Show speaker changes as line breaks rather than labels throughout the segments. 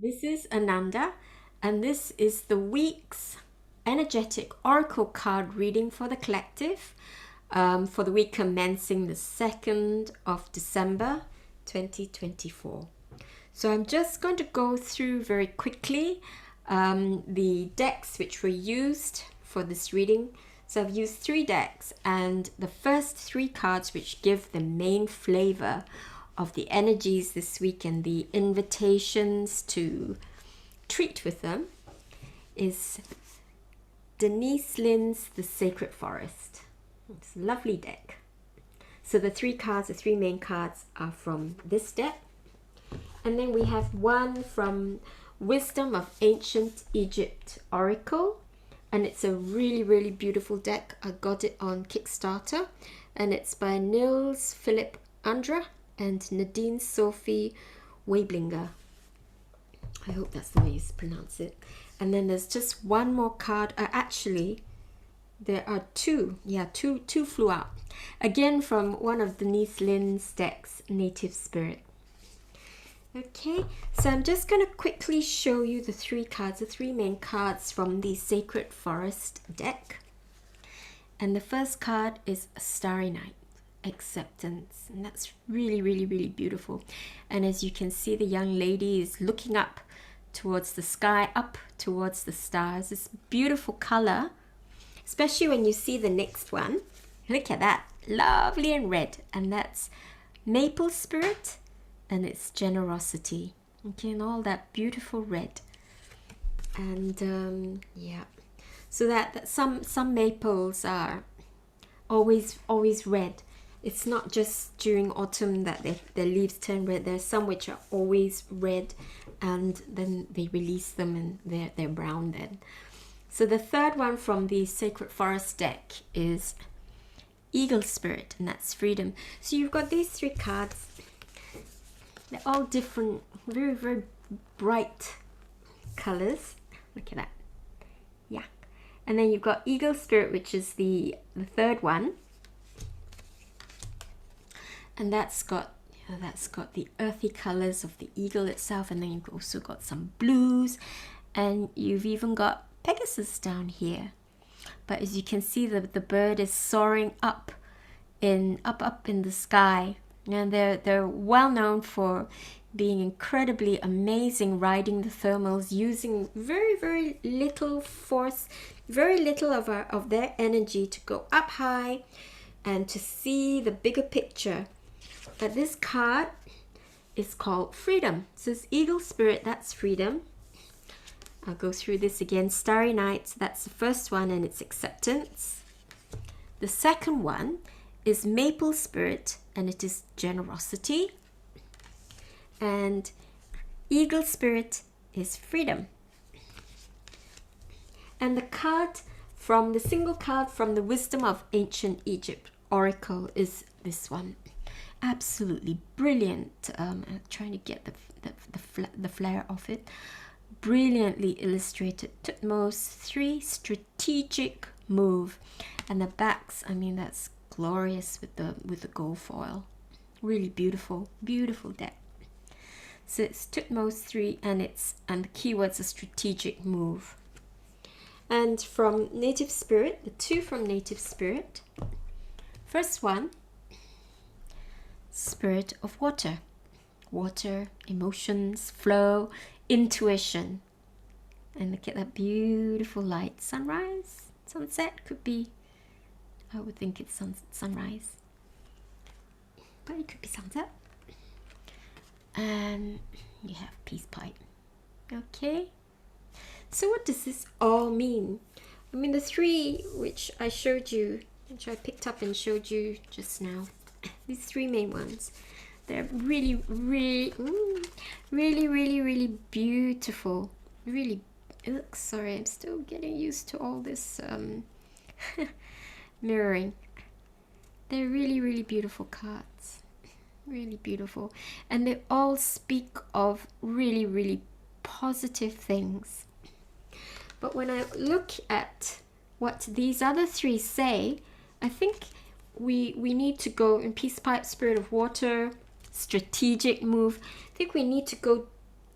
This is Ananda, and this is the week's energetic oracle card reading for the collective for the week commencing the 2nd of December 2024. So I'm just going to go through very quickly the decks which were used for this reading. So I've used 3 decks, and the first 3 cards which give the main flavor of the energies this week and the invitations to treat with them is Denise Linn's The Sacred Forest. It's a lovely deck. So the 3 cards, the 3 main cards are from this deck. And then we have one from Wisdom of Ancient Egypt Oracle. And it's a really, really beautiful deck. I got it on Kickstarter. And it's by Nils, Andra, and Nadine, Sophie, Waiblinger. I hope that's the way you pronounce it. And then there's just one more card. Actually, there are 2. Yeah, two flew out. Again, from one of Denise Linn's decks, Native Spirit. Okay, so I'm just going to quickly show you the 3 cards, the 3 main cards from the Sacred Forest deck. And the first card is a Starry Night. Acceptance, and that's really, really, really beautiful. And as you can see, the young lady is looking up towards the sky, up towards the stars. This beautiful color, especially when you see the next one. Look at that, lovely and red, and that's maple spirit, and it's generosity. Okay, and all that beautiful red. And yeah, so that some maples are always red. It's not just during autumn that their leaves turn red. There's some which are always red, and then they release them and they're brown then. So the third one from the Sacred Forest deck is Eagle Spirit, and that's freedom. So you've got these 3 cards. They're all different, very, very bright colors. Look at that. Yeah. And then you've got Eagle Spirit, which is the third one. And that's got the earthy colors of the eagle itself, and then you've also got some blues, and you've even got Pegasus down here. But as you can see, the bird is soaring up in the sky, and they're well known for being incredibly amazing riding the thermals, using very, very little force, very little of their energy to go up high and to see the bigger picture. But this card is called Freedom. So it's Eagle Spirit, that's freedom. I'll go through this again. Starry Night, so that's the first one, and it's acceptance. The second one is Maple Spirit, and it is generosity. And Eagle Spirit is freedom. And the single card from the Wisdom of Ancient Egypt Oracle is this one. Absolutely brilliant. I'm trying to get the flare of it. Brilliantly illustrated. Tutmos 3 strategic move, and the backs. I mean, that's glorious with the gold foil. Really beautiful, beautiful deck. So it's Tutmos 3, and the keywords are strategic move. And from Native Spirit, the 2 from Native Spirit. First one. Spirit of water. Water, emotions, flow, intuition. And look at that beautiful light. Sunrise, sunset, could be, I would think it's sunrise. But it could be sunset. And you have peace pipe. Okay. So what does this all mean? I mean, the 3 which I showed you, which I picked up and showed you just now. These 3 main ones, they're really, really, really, really, really beautiful. Really, sorry, I'm still getting used to all this mirroring. They're really, really beautiful cards. Really beautiful. And they all speak of really, really positive things. But when I look at what these other 3 say, I think we need to go in peace pipe, spirit of water, strategic move. I think we need to go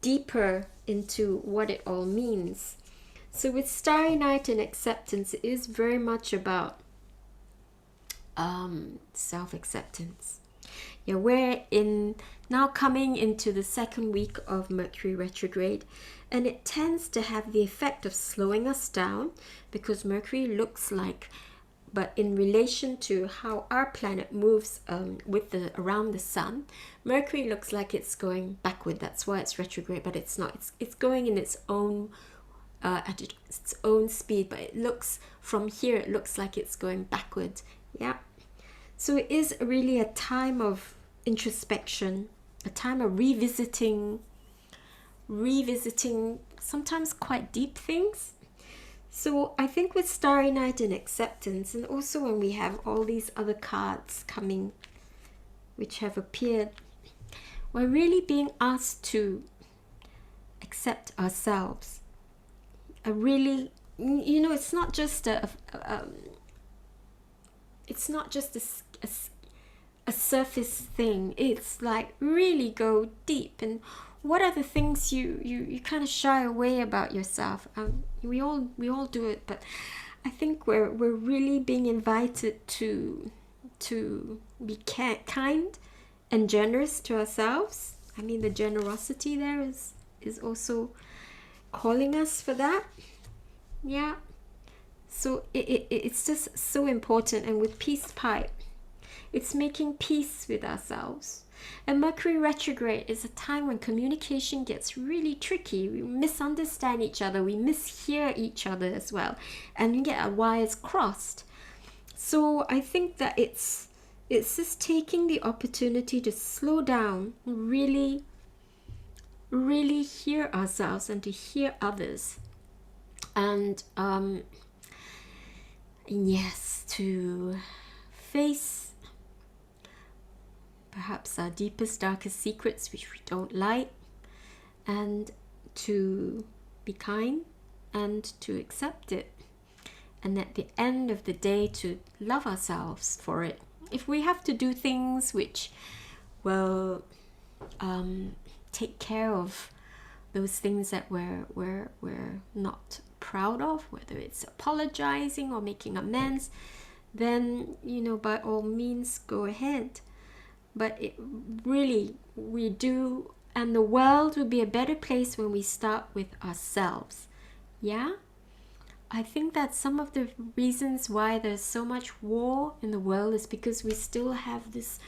deeper into what it all means. So with Starry Night and acceptance, it is very much about self-acceptance. Yeah, we're now coming into the second week of Mercury retrograde, and it tends to have the effect of slowing us down, because Mercury looks like, but in relation to how our planet moves around the sun, Mercury looks like it's going backward. That's why it's retrograde, but it's not. It's going in its own at its own speed, but it looks from here. It looks like it's going backward. Yeah. So it is really a time of introspection, a time of revisiting sometimes quite deep things. So I think with Starry Night and acceptance, and also when we have all these other cards coming, which have appeared, we're really being asked to accept ourselves. It's not just a surface thing. It's like really go deep. And what are the things you kind of shy away about yourself? We all do it, but I think we're really being invited to be kind and generous to ourselves. I mean, the generosity there is also calling us for that. Yeah. So it's just so important. And with Peace Pipe, it's making peace with ourselves. And Mercury retrograde is a time when communication gets really tricky. We misunderstand each other, we mishear each other as well, and we get our wires crossed. So I think that it's just taking the opportunity to slow down, really hear ourselves and to hear others. And yes, to face perhaps our deepest, darkest secrets which we don't like, and to be kind and to accept it. And at the end of the day, to love ourselves for it. If we have to do things which will take care of those things that we're not proud of, whether it's apologizing or making amends, then by all means go ahead. But we do, and the world will be a better place when we start with ourselves. Yeah? I think that some of the reasons why there's so much war in the world is because we still have this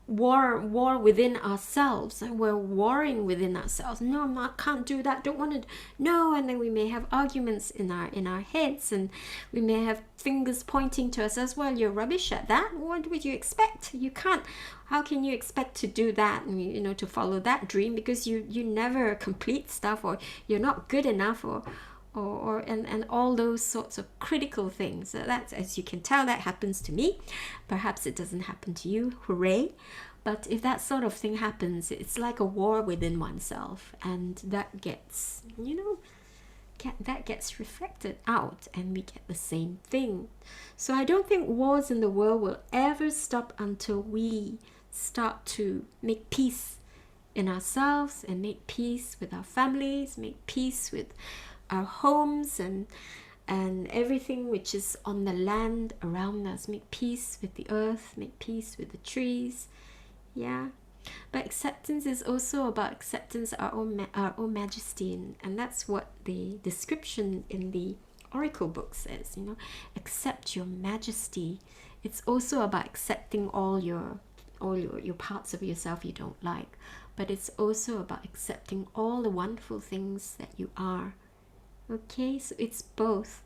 war within ourselves, and we're warring within ourselves. No, I can't do that, don't want to, no. And then we may have arguments in our heads, and we may have fingers pointing to us as well. You're rubbish at that. What would you expect? You can't. How can you expect to do that, and to follow that dream, because you never complete stuff, or you're not good enough, or all those sorts of critical things. That's, as you can tell, that happens to me. Perhaps it doesn't happen to you. Hooray. But if that sort of thing happens, it's like a war within oneself, and that gets reflected out, and we get the same thing. So I don't think wars in the world will ever stop until we start to make peace in ourselves, and make peace with our families, make peace with our homes, and everything which is on the land around us. Make peace with the earth, make peace with the trees. Yeah. But acceptance is also about acceptance our own majesty, and that's what the description in the oracle book says. Accept your majesty. It's also about accepting all your parts of yourself you don't like, but it's also about accepting all the wonderful things that you are. Okay, so it's both,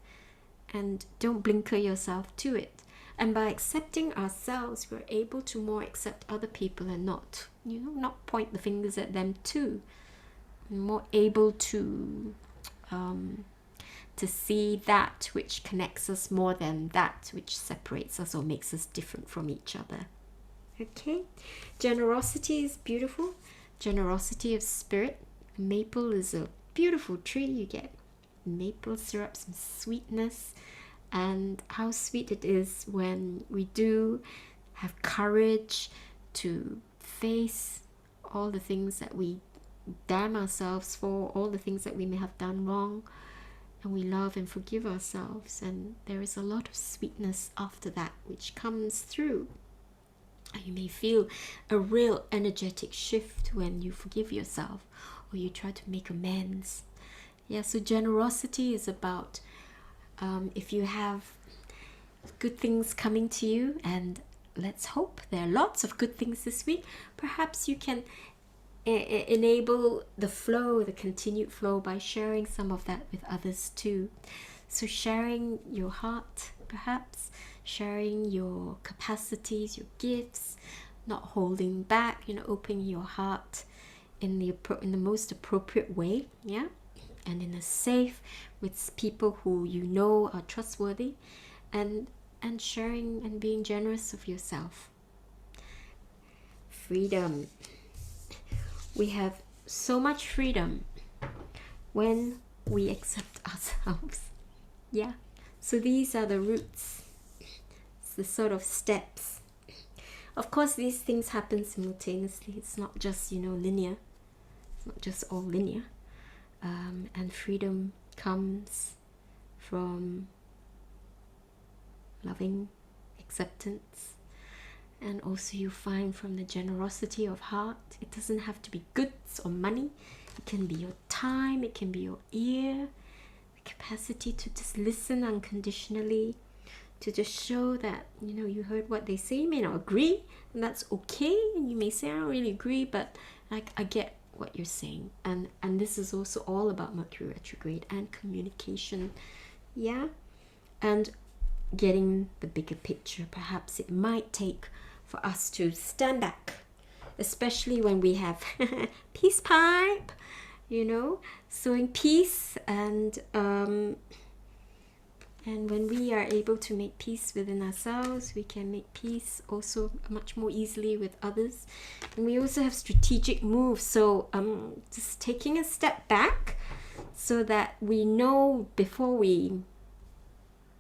and don't blinker yourself to it. And by accepting ourselves, we're able to more accept other people, and not point the fingers at them too. We're more able to see that which connects us more than that which separates us or makes us different from each other. Okay, generosity is beautiful. Generosity of spirit. Maple is a beautiful tree. You get maple syrup, some sweetness, and how sweet it is when we do have courage to face all the things that we damn ourselves for all the things that we may have done wrong, and we love and forgive ourselves, and there is a lot of sweetness after that which comes through. You may feel a real energetic shift when you forgive yourself or you try to make amends. Yeah, so generosity is about if you have good things coming to you, and let's hope there are lots of good things this week, perhaps you can enable the flow, the continued flow, by sharing some of that with others too. So sharing your heart, perhaps sharing your capacities, your gifts, not holding back, opening your heart in the most appropriate way, yeah, and in a safe, with people who you know are trustworthy, and sharing and being generous of yourself. Freedom. We have so much freedom when we accept ourselves. Yeah. So these are the roots. It's the sort of steps. Of course, these things happen simultaneously. It's not just, linear. It's not just all linear. And freedom comes from loving acceptance. And also you find from the generosity of heart. It doesn't have to be goods or money. It can be your time. It can be your ear. The capacity to just listen unconditionally. To just show that, you heard what they say. You may not agree. And that's okay. And you may say, I don't really agree. But I get what you're saying. And this is also all about Mercury retrograde and communication. Yeah. And getting the bigger picture. Perhaps it might take for us to stand back, especially when we have peace pipe, sowing peace, and when we are able to make peace within ourselves, we can make peace also much more easily with others. And we also have strategic moves, so just taking a step back so that we know before we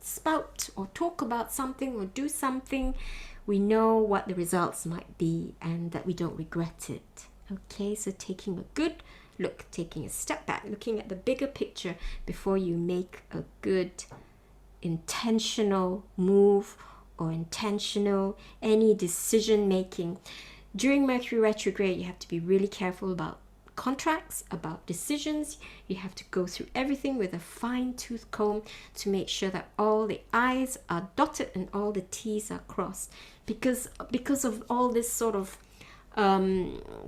spout or talk about something or do something, we know what the results might be and that we don't regret it. Okay, so taking a good look, taking a step back, looking at the bigger picture before you make a good intentional move or intentional any decision making. During Mercury retrograde, you have to be really careful about contracts, about decisions. You have to go through everything with a fine-tooth comb to make sure that all the I's are dotted and all the T's are crossed, because of all this sort of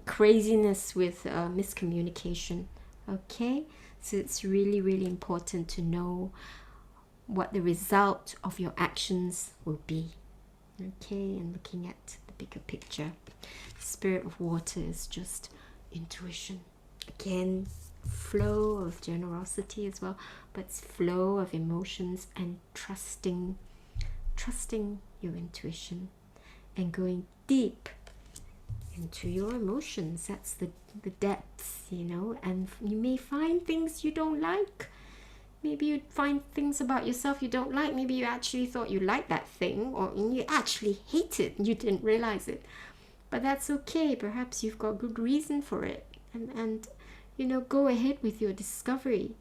craziness with miscommunication. Okay, so it's really, really important to know what the result of your actions will be. Okay, and looking at the bigger picture. Spirit of water is just intuition. Again, flow of generosity as well, but it's flow of emotions and trusting your intuition and going deep into your emotions. That's the depths, and you may find things you don't like. Maybe you'd find things about yourself you don't like. Maybe you actually thought you liked that thing, or you actually hate it and you didn't realize it. But that's okay. Perhaps you've got good reason for it. And go ahead with your discovery.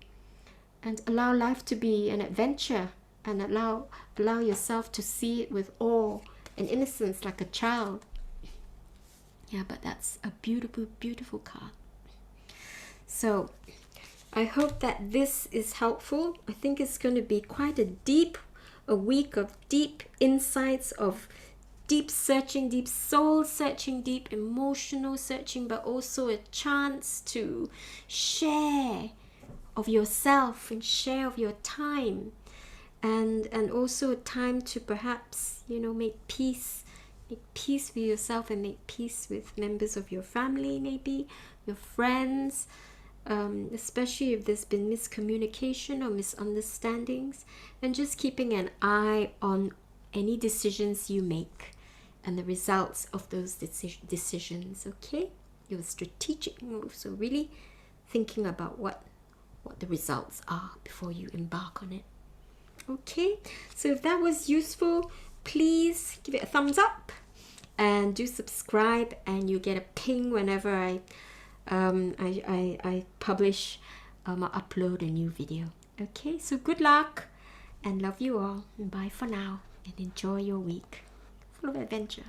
And allow life to be an adventure. And allow yourself to see it with awe and innocence like a child. Yeah, but that's a beautiful, beautiful card. So, I hope that this is helpful. I think it's going to be quite a week of deep insights, of deep searching, deep soul searching, deep emotional searching, but also a chance to share of yourself and share of your time, and also a time to perhaps make peace with yourself and make peace with members of your family, maybe your friends, especially if there's been miscommunication or misunderstandings, and just keeping an eye on any decisions you make and the results of those decisions. Okay, your strategic move. So really thinking about what the results are before you embark on it. Okay, so if that was useful, please give it a thumbs up and do subscribe, and you get a ping whenever I I publish, I upload a new video. Okay, so good luck and love you all. And bye for now and enjoy your week full of adventure.